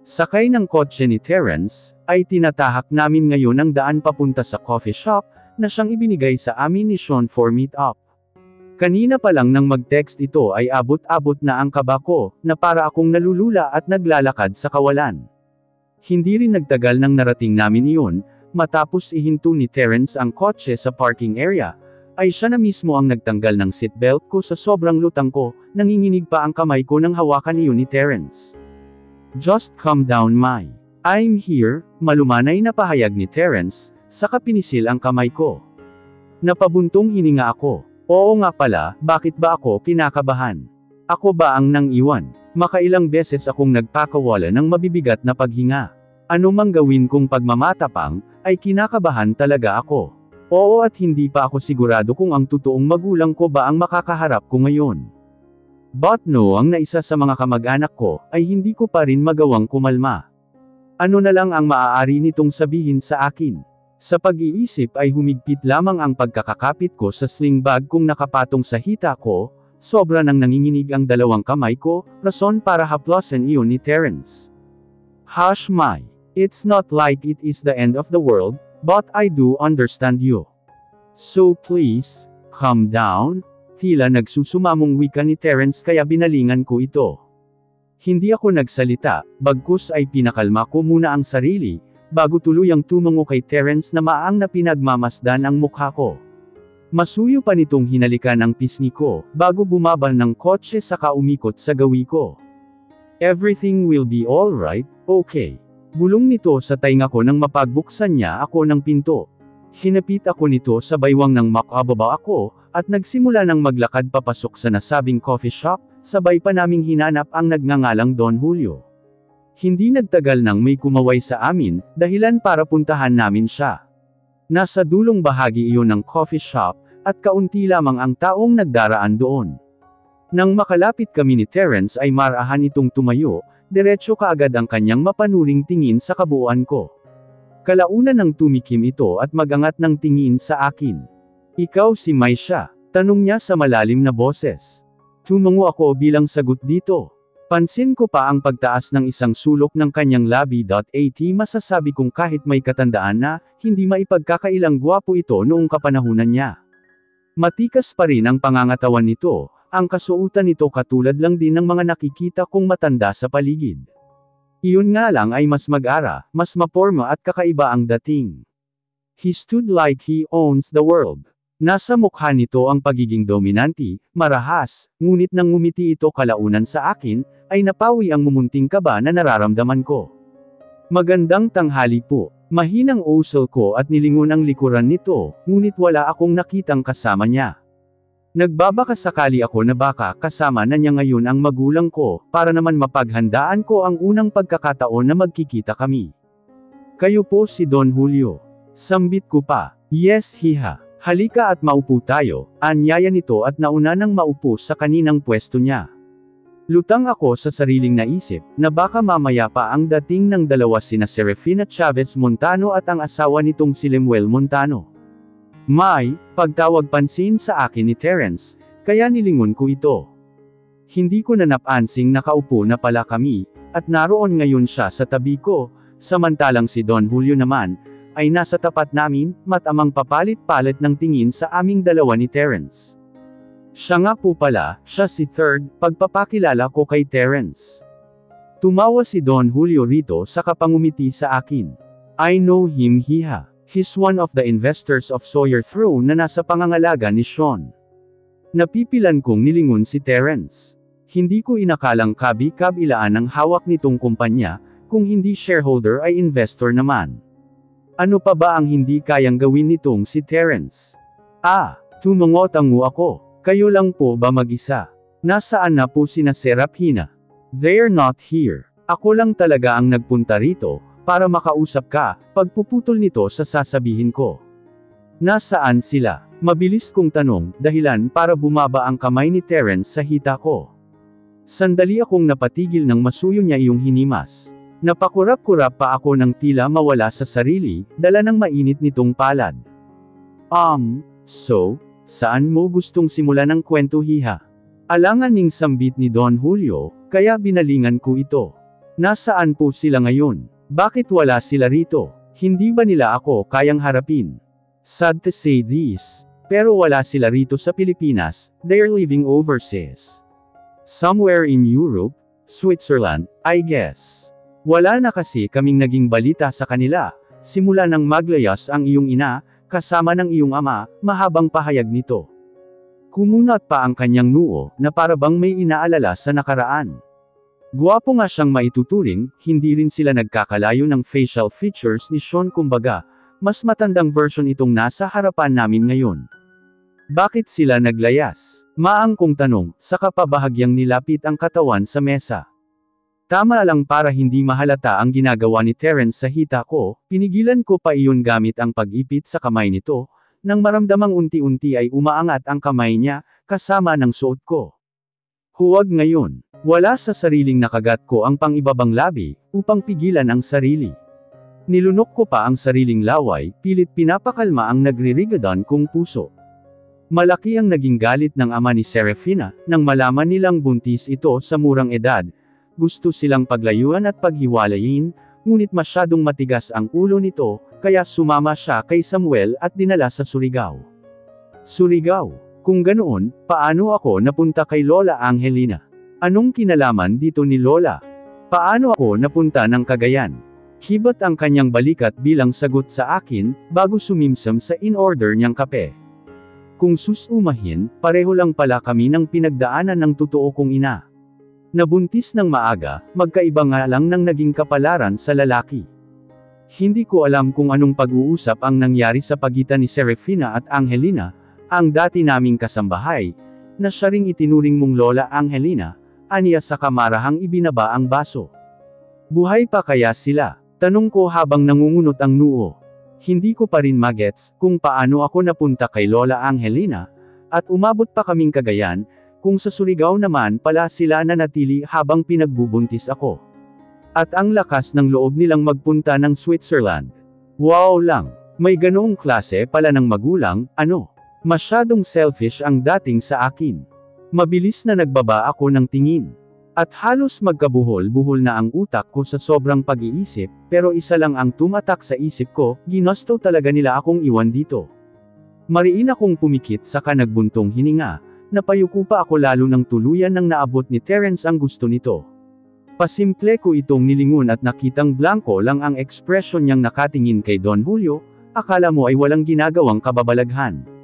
Sakay ng kotse ni Terence, ay tinatahak namin ngayon ang daan papunta sa coffee shop, na siyang ibinigay sa amin ni Sean for meet-up. Kanina pa lang nang mag-text ito ay abot-abot na ang kaba ko, na para akong nalulula at naglalakad sa kawalan. Hindi rin nagtagal nang narating namin iyon, matapos ihinto ni Terence ang kotse sa parking area, ay siya na mismo ang nagtanggal ng seatbelt ko sa sobrang lutang ko, nanginginig pa ang kamay ko nang hawakan iyon ni Terence. "Just calm down, Mai. I'm here," malumanay na pahayag ni Terence, saka pinisil ang kamay ko. Napabuntong hininga ako. Oo nga pala, bakit ba ako kinakabahan? Ako ba ang nang-iwan? Makailang beses akong nagpakawala ng mabibigat na paghinga. Ano mang gawin kong pagmamatapang, ay kinakabahan talaga ako. Oo, at hindi pa ako sigurado kung ang totoong magulang ko ba ang makakaharap ko ngayon. But no, ang naisa sa mga kamag-anak ko, ay hindi ko pa rin magawang kumalma. Ano na lang ang maaari nitong sabihin sa akin? Sa pag-iisip ay humigpit lamang ang pagkakakapit ko sa sling bag kung nakapatong sa hita ko, sobra nang nanginginig ang dalawang kamay ko, rason para haplosan iyon ni Terence. "Hush, Mai. It's not like it is the end of the world, but I do understand you. So please, calm down." Tila nagsusumamong wika ni Terence kaya binalingan ko ito. Hindi ako nagsalita, bagkus ay pinakalma ko muna ang sarili, bago tuluyang tumango kay Terence na maang na pinagmamasdan ang mukha ko. Masuyo pa nitong hinalikan ang pisngi ko, bago bumaba ng kotse saka umikot sa gawi ko. "Everything will be alright, okay?" Bulong nito sa tainga ko nang mapagbuksan niya ako ng pinto. Hinapit ako nito sa baywang nang makababa ako, at nagsimula ng maglakad papasok sa nasabing coffee shop, sabay pa naming hinanap ang nagngangalang Don Julio. Hindi nagtagal nang may kumaway sa amin, dahilan para puntahan namin siya. Nasa dulong bahagi iyon ng coffee shop, at kaunti lamang ang taong nagdaraan doon. Nang makalapit kami ni Terence ay marahan itong tumayo, diretso kaagad ang kanyang mapanuring tingin sa kabuuan ko. Kalaunan nang tumikim ito at magangat ng tingin sa akin. "Ikaw si Mai siya?" tanong niya sa malalim na boses. Tumango ako bilang sagot dito. Pansin ko pa ang pagtaas ng isang sulok ng kanyang labi. At masasabi kong kahit may katandaan na, hindi maipagkakailang gwapo ito noong kapanahunan niya. Matikas pa rin ang pangangatawan nito, ang kasuotan nito katulad lang din ng mga nakikita kong matanda sa paligid. Iyon nga lang ay mas mag-ara, mas maporma at kakaiba ang dating. He stood like he owns the world. Nasa mukha nito ang pagiging dominante, marahas, ngunit nang ngumiti ito kalaunan sa akin, ay napawi ang mumunting kaba na nararamdaman ko. "Magandang tanghali po." Mahinang usal ko at nilingon ang likuran nito, ngunit wala akong nakitang kasama niya. Nagbabaka sakali ako na baka kasama na niya ngayon ang magulang ko, para naman mapaghandaan ko ang unang pagkakataon na magkikita kami. "Kayo po si Don Julio." Sambit ko pa. "Yes, hiha. Halika at maupo tayo," anyaya nito at nauna nang maupo sa kaninang pwesto niya. Lutang ako sa sariling naisip, na baka mamaya pa ang dating ng dalawa sina Serafina Chavez Montano at ang asawa nitong si Lemuel Montano. "Mai," pagtawag pansin sa akin ni Terence, kaya nilingon ko ito. Hindi ko na napansing nakaupo na pala kami, at naroon ngayon siya sa tabi ko, samantalang si Don Julio naman, ay nasa tapat namin, matamang papalit-palit ng tingin sa aming dalawa ni Terence. Siya nga po pala, siya si Third, pagpapakilala ko kay Terence. Tumawa si Don Julio rito sa kapangumiti sa akin. "I know him, hiha. He's one of the investors of Sawyer Throne na nasa pangangalaga ni Sean." Napipilan kong nilingon si Terence. Hindi ko inakalang kabi-kabilaan ang hawak nitong kumpanya, kung hindi shareholder ay investor naman. Ano pa ba ang hindi kayang gawin nitong si Terence? Tumango-tango ako. "Kayo lang po ba mag-isa? Nasaan na po sina Serafina?" "They're not here. Ako lang talaga ang nagpunta rito, para makausap ka." Pagpuputol nito sa sasabihin ko. "Nasaan sila?" Mabilis kong tanong, dahilan para bumaba ang kamay ni Terence sa hita ko. Sandali akong napatigil nang masuyo niya iyong hinimas. Napakurap-kurap pa ako ng tila mawala sa sarili, dala ng mainit nitong palad. So, saan mo gustong simulan ang kwento, hiha?" Alanganing sambit ni Don Julio, kaya binalingan ko ito. Nasaan po sila ngayon? Bakit wala sila rito? Hindi ba nila ako kayang harapin? Sad to say this, pero wala sila rito sa Pilipinas, they're living overseas. Somewhere in Europe, Switzerland, I guess. Wala na kasi kaming naging balita sa kanila, simula nang maglayas ang iyong ina, kasama ng iyong ama, mahabang pahayag nito. Kumunat pa ang kanyang noo, na para bang may inaalala sa nakaraan. Gwapo nga siyang maituturing, hindi rin sila nagkakalayo ng facial features ni Sean, kumbaga, mas matandang version itong nasa harapan namin ngayon. Bakit sila naglayas? Maangkong tanong, saka pabahagyang nilapit ang katawan sa mesa. Tama lang para hindi mahalata ang ginagawa ni Terence sa hita ko, pinigilan ko pa iyon gamit ang pag-ipit sa kamay nito, nang maramdamang unti-unti ay umaangat ang kamay niya, kasama ng suot ko. Huwag ngayon. Wala sa sariling nakagat ko ang pang-ibabang labi, upang pigilan ang sarili. Nilunok ko pa ang sariling laway, pilit pinapakalma ang nagririgadan kong puso. Malaki ang naging galit ng ama ni Serafina, nang malaman nilang buntis ito sa murang edad. Gusto silang paglayuan at paghiwalayin, ngunit masyadong matigas ang ulo nito, kaya sumama siya kay Samuel at dinala sa Surigao. Surigao? Kung ganoon, paano ako napunta kay Lola Angelina? Anong kinalaman dito ni Lola? Paano ako napunta ng Cagayan? Hibat ang kanyang balikat bilang sagot sa akin, bago sumimsam sa in-order niyang kape. Kung susumahin, pareho lang pala kami ng pinagdaanan ng totoo kong ina. Nabuntis ng maaga, magkaiba nga lang ng naging kapalaran sa lalaki. Hindi ko alam kung anong pag-uusap ang nangyari sa pagitan ni Serafina at Angelina, ang dati naming kasambahay, na siya ring itinuring mong Lola Angelina, aniya sa kamarahang ibinaba ang baso. Buhay pa kaya sila? Tanong ko habang nangungunot ang noo. Hindi ko pa rin magets kung paano ako napunta kay Lola Angelina, at umabot pa kaming Cagayan, kung sa Surigao naman pala sila nanatili habang pinagbubuntis ako. At ang lakas ng loob nilang magpunta ng Switzerland. Wow lang, may ganoong klase pala ng magulang, ano? Masyadong selfish ang dating sa akin. Mabilis na nagbaba ako ng tingin. At halos magkabuhol-buhol na ang utak ko sa sobrang pag-iisip, pero isa lang ang tumatak sa isip ko, ginusto talaga nila akong iwan dito. Mariin akong pumikit saka nagbuntong hininga, napayuko pa ako lalo ng tuluyan nang naabot ni Terence ang gusto nito. Pasimple ko itong nilingon at nakitang blanko lang ang ekspresyon niyang nakatingin kay Don Julio, akala mo ay walang ginagawang kababalaghan.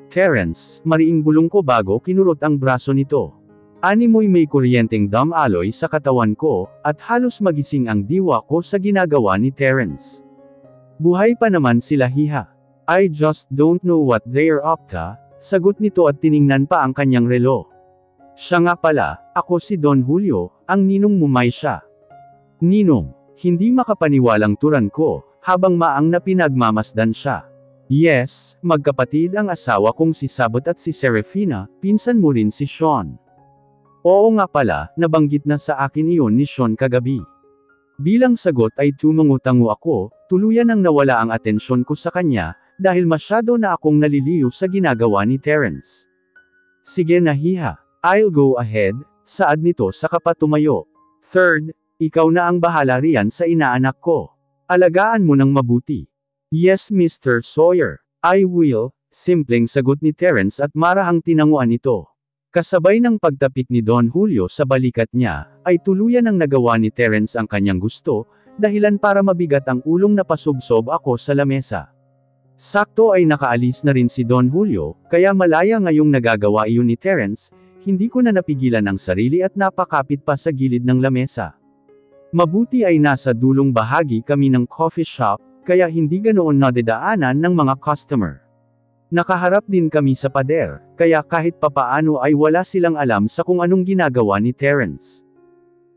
Terence, mariing bulong ko bago kinurot ang braso nito. Animoy may kuryenteng damaloy sa katawan ko, at halos magising ang diwa ko sa ginagawa ni Terence. Buhay pa naman sila hiha. I just don't know what they're up to, sagot nito at tiningnan pa ang kanyang relo. Siya nga pala, ako si Don Julio, ang ninong mumay siya. Ninong, hindi makapaniwalang turan ko, habang maang na pinagmamasdan siya. Yes, magkapatid ang asawa kong si Sabot at si Serafina, pinsan mo rin si Sean. Oo nga pala, nabanggit na sa akin iyon ni Sean kagabi. Bilang sagot ay tumungutango ako, tuluyan ang nawala ang atensyon ko sa kanya, dahil masyado na akong naliliyo sa ginagawa ni Terence. Sige na hiha, I'll go ahead, saad nito saka pa tumayo. Third, ikaw na ang bahala riyan sa inaanak ko. Alagaan mo ng mabuti. Yes Mr. Sawyer, I will, simpleng sagot ni Terence at marahang tinanguan ito. Kasabay ng pagtapik ni Don Julio sa balikat niya, ay tuluyan ang nagawa ni Terence ang kanyang gusto, dahilan para mabigat ang ulong napasubsob ako sa lamesa. Sakto ay nakaalis na rin si Don Julio, kaya malaya ngayong nagagawa iyon ni Terence, hindi ko na napigilan ang sarili at napakapit pa sa gilid ng lamesa. Mabuti ay nasa dulong bahagi kami ng coffee shop, kaya hindi ganoon nadadaanan ng mga customer. Nakaharap din kami sa pader, kaya kahit papaano ay wala silang alam sa kung anong ginagawa ni Terence.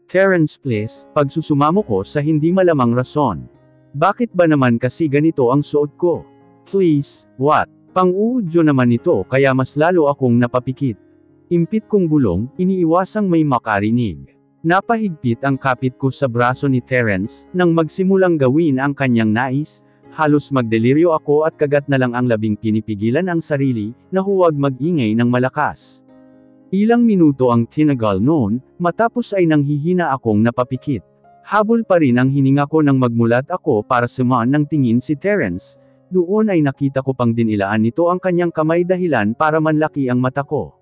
Terence please, pagsusumamo ko sa hindi malamang rason. Bakit ba naman kasi ganito ang suot ko? Please, what? Pang-uudyo naman ito kaya mas lalo akong napapikit. Impit kong bulong, iniiwasang may makarinig. Napahigpit ang kapit ko sa braso ni Terence, nang magsimulang gawin ang kanyang nais, halos magdeliryo ako at kagat na lang ang labing pinipigilan ang sarili, na huwag mag-ingay ng malakas. Ilang minuto ang tinagal noon, matapos ay nanghihina akong napapikit. Habol pa rin ang hininga ko nang magmulat ako para sumaan ng tingin si Terence. Doon ay nakita ko pang dinilaan nito ang kanyang kamay dahilan para manlaki ang mata ko.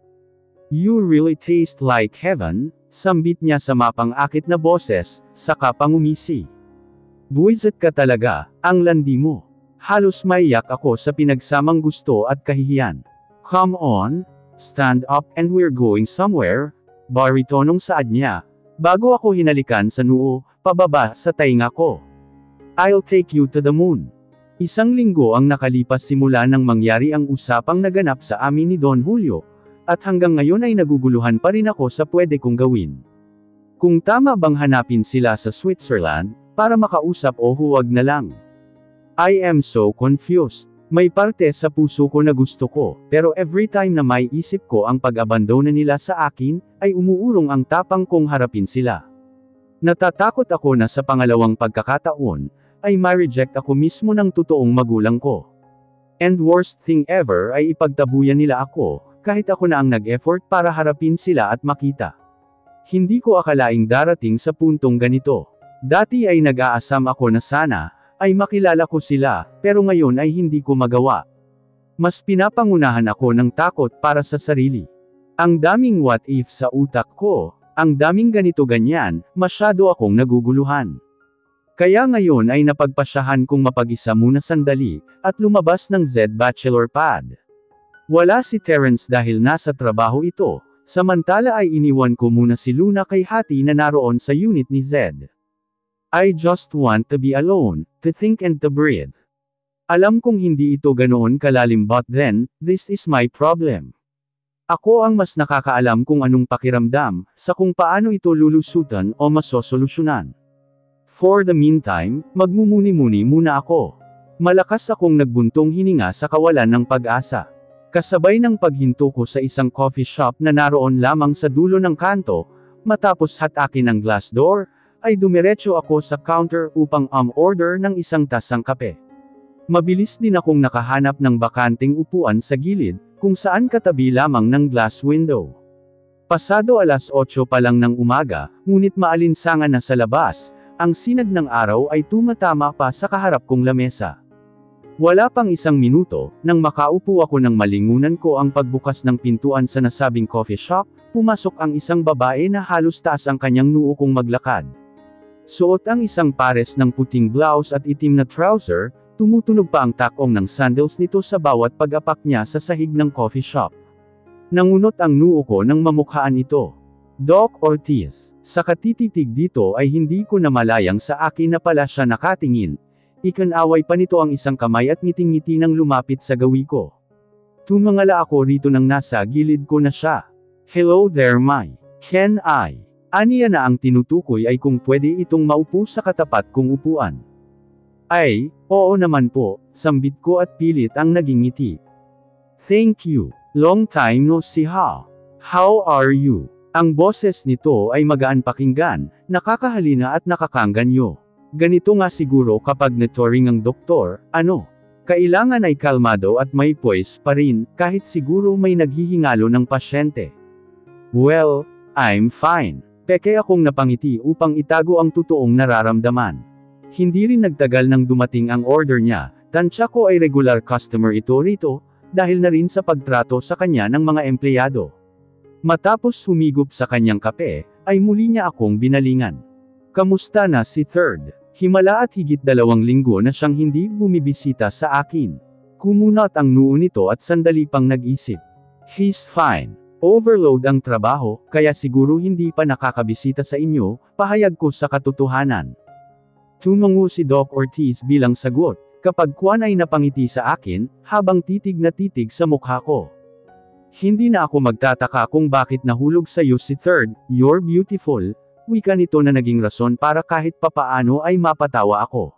"You really taste like heaven," sambit niya sa mapang-akit na boses, saka pangumisi. "Buwisit ka talaga, ang landi mo." Halos maiyak ako sa pinagsamang gusto at kahihiyan. "Come on, stand up and we're going somewhere," baritonong saad niya, bago ako hinalikan sa noo, pababa sa tainga ko. "I'll take you to the moon." Isang linggo ang nakalipas simula nang mangyari ang usapang naganap sa amin ni Don Julio, at hanggang ngayon ay naguguluhan pa rin ako sa pwede kong gawin. Kung tama bang hanapin sila sa Switzerland, para makausap o huwag na lang. I am so confused. May parte sa puso ko na gusto ko, pero every time na may isip ko ang pag-abandona nila sa akin, ay umuurong ang tapang kong harapin sila. Natatakot ako na sa pangalawang pagkakataon, ay ma-reject ako mismo ng totoong magulang ko. And worst thing ever ay ipagtabuyan nila ako, kahit ako na ang nag-effort para harapin sila at makita. Hindi ko akalaing darating sa puntong ganito. Dati ay nag-aasam ako na sana, ay makilala ko sila, pero ngayon ay hindi ko magawa. Mas pinapangunahan ako ng takot para sa sarili. Ang daming what if sa utak ko, ang daming ganito-ganyan, masyado akong naguguluhan. Kaya ngayon ay napagpasyahan kong mapag-isa muna sandali, at lumabas ng Z Bachelor Pad. Wala si Terence dahil nasa trabaho ito, samantala ay iniwan ko muna si Luna kay Hati na naroon sa unit ni Z. I just want to be alone, to think and to breathe. Alam kong hindi ito ganoon kalalim but then, this is my problem. Ako ang mas nakakaalam kung anong pakiramdam, sa kung paano ito lulusutan o masosolusyonan. For the meantime, magmumuni-muni muna ako. Malakas akong nagbuntong hininga sa kawalan ng pag-asa. Kasabay ng paghinto ko sa isang coffee shop na naroon lamang sa dulo ng kanto, matapos hatakin ang glass door, ay dumiretso ako sa counter upang order ng isang tasang kape. Mabilis din akong nakahanap ng bakanting upuan sa gilid, kung saan katabi lamang ng glass window. Pasado 8:00 pa lang ng umaga, ngunit maalinsangan na sa labas, ang sinag ng araw ay tumatama pa sa kaharap kong lamesa. Wala pang isang minuto, nang makaupo ako ng malingunan ko ang pagbukas ng pintuan sa nasabing coffee shop, pumasok ang isang babae na halos taas ang kanyang noo kong maglakad. Suot ang isang pares ng puting blouse at itim na trouser, tumutunog pa ang takong ng sandals nito sa bawat pag-apak niya sa sahig ng coffee shop. Nangunot ang noo ko nang mamukhaan ito. Doc Ortiz. Sa katititig dito ay hindi ko namalayang sa akin na pala siya nakatingin. Ikanaway pa nito ang isang kamay at ngiting-ngiti nang lumapit sa gawi ko. Tumangala ako rito nang nasa gilid ko na siya. "Hello there, my. Can I?" Aniya na ang tinutukoy ay kung pwede itong maupo sa katapat kong upuan. "Ay, oo naman po," sambit ko at pilit ang naging ngiti. "Thank you. Long time no see ha. How are you?" Ang boses nito ay magaan pakinggan, nakakahalina at nakakangganyo. Ganito nga siguro kapag netoring ang doktor, ano? Kailangan ay kalmado at may poise pa rin, kahit siguro may naghihingalo ng pasyente. "Well, I'm fine." Peke akong napangiti upang itago ang totoong nararamdaman. Hindi rin nagtagal nang dumating ang order niya, tansya ko ay regular customer ito rito, dahil na rin sa pagtrato sa kanya ng mga empleyado. Matapos humigop sa kanyang kape, ay muli niya akong binalingan. "Kamusta na si Third?" Himala at higit 2 linggo na siyang hindi bumibisita sa akin. Kumunat ang noo nito at sandali pang nag-isip. "He's fine. Overload ang trabaho, kaya siguro hindi pa nakakabisita sa inyo," pahayag ko sa katotohanan. Tumango si Doc Ortiz bilang sagot, kapag kuwan ay napangiti sa akin, habang titig na titig sa mukha ko. Hindi na ako magtataka kung bakit nahulog sa'yo si Third, "You're beautiful," wika nito na naging rason para kahit papaano ay mapatawa ako.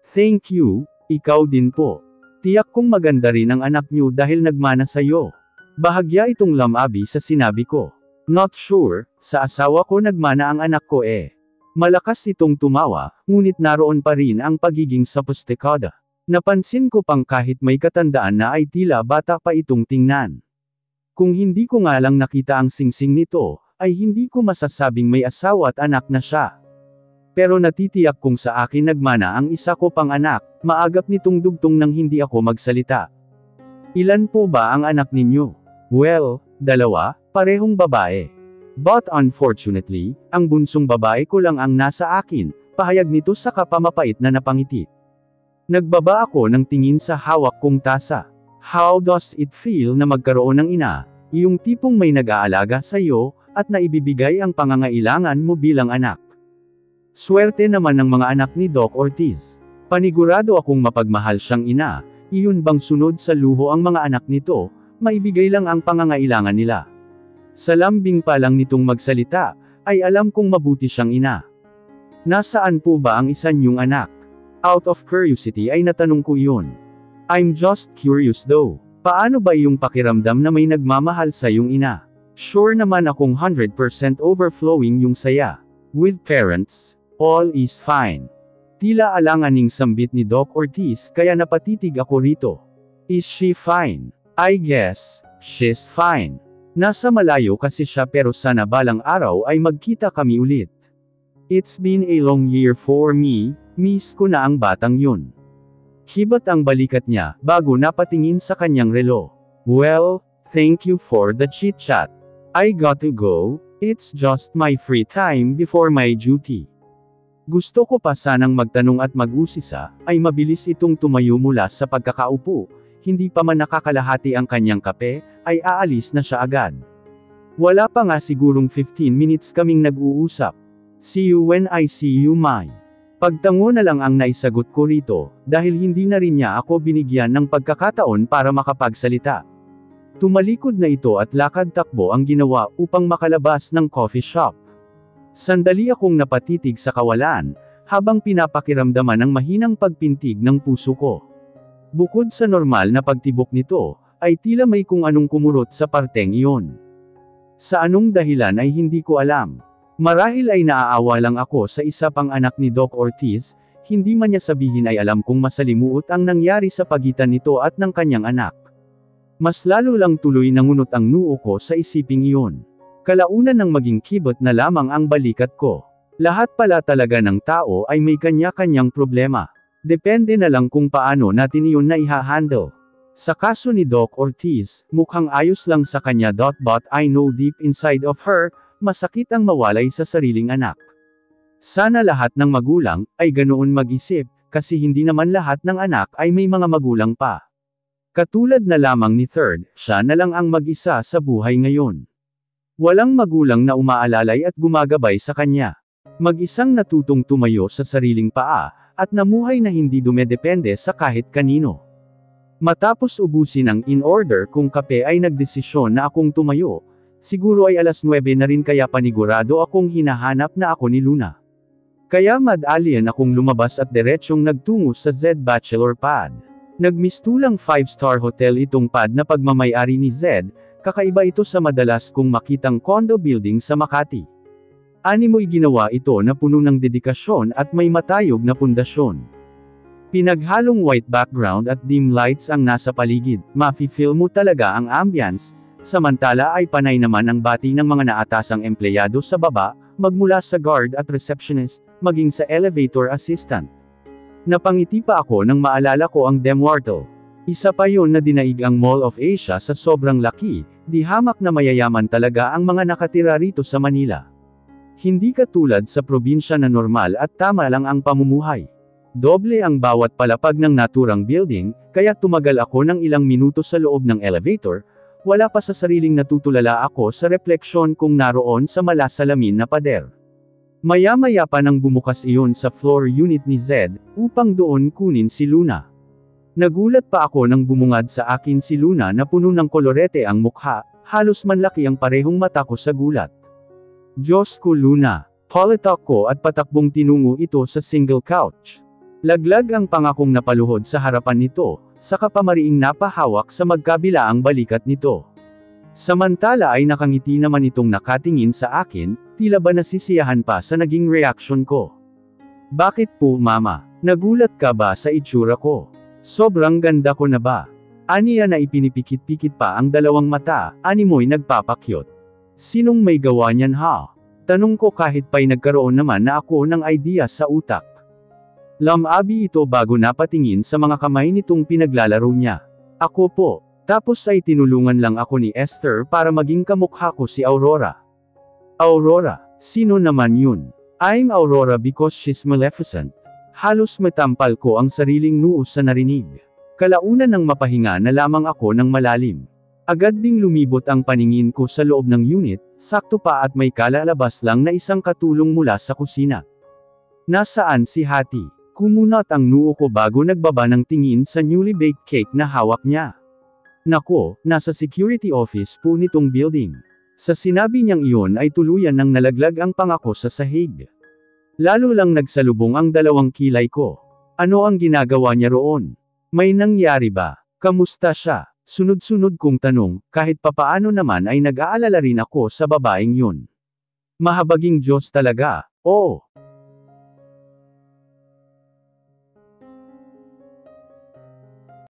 "Thank you, ikaw din po. Tiyak kong maganda rin ang anak niyo dahil nagmana sa'yo." Bahagya itong lamabi sa sinabi ko. "Not sure, sa asawa ko nagmana ang anak ko eh." Malakas itong tumawa, ngunit naroon pa rin ang pagiging sophisticada. Napansin ko pang kahit may katandaan na ay tila bata pa itong tingnan. Kung hindi ko nga lang nakita ang singsing nito, ay hindi ko masasabing may asawa at anak na siya. Pero natitiyak kong sa akin nagmana ang isa ko pang anak, maagap nitong dugtong nang hindi ako magsalita. Ilan po ba ang anak ninyo? Well, 2, parehong babae. But unfortunately, ang bunsong babae ko lang ang nasa akin, pahayag nito sa kapamapait na napangiti. Nagbaba ako ng tingin sa hawak kong tasa. How does it feel na magkaroon ng ina, yung tipong may nag-aalaga sa iyo, at naibibigay ang pangangailangan mo bilang anak? Swerte naman ng mga anak ni Doc Ortiz. Panigurado akong mapagmahal siyang ina, iyon bang sunod sa luho ang mga anak nito, maibigay lang ang pangangailangan nila. Sa lambing pa lang nitong magsalita, ay alam kong mabuti siyang ina. Nasaan po ba ang isa niyong anak? Out of curiosity ay natanong ko iyon. I'm just curious though. Paano ba iyong pakiramdam na may nagmamahal sa iyong ina? Sure naman akong 100% overflowing yung saya. With parents, all is fine. Tila alanganing sambit ni Doc Ortiz kaya napatitig ako rito. Is she fine? I guess, she's fine. Nasa malayo kasi siya pero sana balang araw ay magkita kami ulit. It's been a long year for me, miss ko na ang batang yun. Hibat ang balikat niya, bago napatingin sa kanyang relo. Well, thank you for the chit-chat. I got to go, it's just my free time before my duty. Gusto ko pa sanang magtanong at mag-usisa, ay mabilis itong tumayo mula sa pagkakaupo, hindi pa man nakakalahati ang kanyang kape, ay aalis na siya agad. Wala pa nga sigurong 15 minutes kaming nag-uusap. See you when I see you, Mai. Pagtango na lang ang naisagot ko rito, dahil hindi na rin niya ako binigyan ng pagkakataon para makapagsalita. Tumalikod na ito at lakad-takbo ang ginawa upang makalabas ng coffee shop. Sandali akong napatitig sa kawalan, habang pinapakiramdaman ang mahinang pagpintig ng puso ko. Bukod sa normal na pagtibok nito, ay tila may kung anong kumurot sa parteng iyon. Sa anong dahilan ay hindi ko alam. Marahil ay naaawa lang ako sa isa pang anak ni Doc Ortiz, hindi man niya sabihin ay alam kong masalimuot ang nangyari sa pagitan nito at ng kanyang anak. Mas lalo lang tuloy nangunot ang noo ko sa isiping iyon. Kalaunan ng maging kibot na lamang ang balikat ko. Lahat pala talaga ng tao ay may kanya-kanyang problema. Depende na lang kung paano natin iyon na iha-handle. Sa kaso ni Doc Ortiz, mukhang ayos lang sa kanya. But I know deep inside of her, masakit ang mawalay sa sariling anak. Sana lahat ng magulang ay ganoon mag-isip, kasi hindi naman lahat ng anak ay may mga magulang pa. Katulad na lamang ni Third, siya na lang ang mag-isa sa buhay ngayon. Walang magulang na umaalalay at gumagabay sa kanya. Mag-isang natutong tumayo sa sariling paa, at namuhay na hindi dumedepende sa kahit kanino. Matapos ubusin ang in-order kong kape ay nagdesisyon na akong tumayo. Siguro ay 9:00 na rin kaya panigurado akong hinahanap na ako ni Luna. Kaya mad-alien akong lumabas at diretsyong nagtungo sa Z Bachelor Pad. Nagmistulang 5-star hotel itong pad na pagmamayari ni Z, kakaiba ito sa madalas kong makitang condo building sa Makati. Animoy ginawa ito na puno ng dedikasyon at may matayog na pundasyon. Pinaghalong white background at dim lights ang nasa paligid, mafi-feel mo talaga ang ambience, samantala ay panay naman ang bati ng mga naatasang empleyado sa baba, magmula sa guard at receptionist, maging sa elevator assistant. Napangiti pa ako nang maalala ko ang Demwartle. Isa pa yon na dinaig ang Mall of Asia sa sobrang laki, di hamak na mayayaman talaga ang mga nakatira rito sa Manila. Hindi katulad sa probinsya na normal at tama lang ang pamumuhay. Doble ang bawat palapag ng naturang building, kaya tumagal ako ng ilang minuto sa loob ng elevator, wala pa sa sariling natutulala ako sa refleksyon kung naroon sa malasalamin na pader. Maya-maya pa nang bumukas iyon sa floor unit ni Zed, upang doon kunin si Luna. Nagulat pa ako nang bumungad sa akin si Luna na puno ng kolorete ang mukha, halos manlaki ang parehong mata ko sa gulat. Diyos ko Luna, palitak ko at patakbong tinungo ito sa single couch. Laglag ang pangakong napaluhod sa harapan nito, saka pamariing napahawak sa magkabilaang balikat nito. Samantala ay nakangiti naman itong nakatingin sa akin, tila ba nasisiyahan pa sa naging reaksyon ko. Bakit po mama? Nagulat ka ba sa itsura ko? Sobrang ganda ko na ba? Aniya na ipinipikit-pikit pa ang dalawang mata, animoy nagpapakyot. Sinong may gawa niyan ha? Tanong ko kahit pa'y nagkaroon naman na ako ng idea sa utak. Lamabi ito bago napatingin sa mga kamay nitong pinaglalaro niya. Ako po. Tapos ay tinulungan lang ako ni Esther para maging kamukha ko si Aurora. Aurora? Sino naman yun? I'm Aurora because she's Maleficent. Halos matampal ko ang sariling noo sa narinig. Kalaunan ng mapahinga na lamang ako ng malalim. Agad ding lumibot ang paningin ko sa loob ng unit, sakto pa at may kalalabas lang na isang katulong mula sa kusina. Nasaan si Hati? Kumunat ang noo ko bago nagbaba ng tingin sa newly baked cake na hawak niya. Nako, nasa security office po nitong building. Sa sinabi niyang iyon ay tuluyan nang nalaglag ang pangako sa sahig. Lalo lang nagsalubong ang dalawang kilay ko. Ano ang ginagawa niya roon? May nangyari ba? Kamusta siya? Sunod-sunod kong tanong, kahit papaano naman ay nag-aalala rin ako sa babaeng yun. Mahabaging Diyos talaga, oo.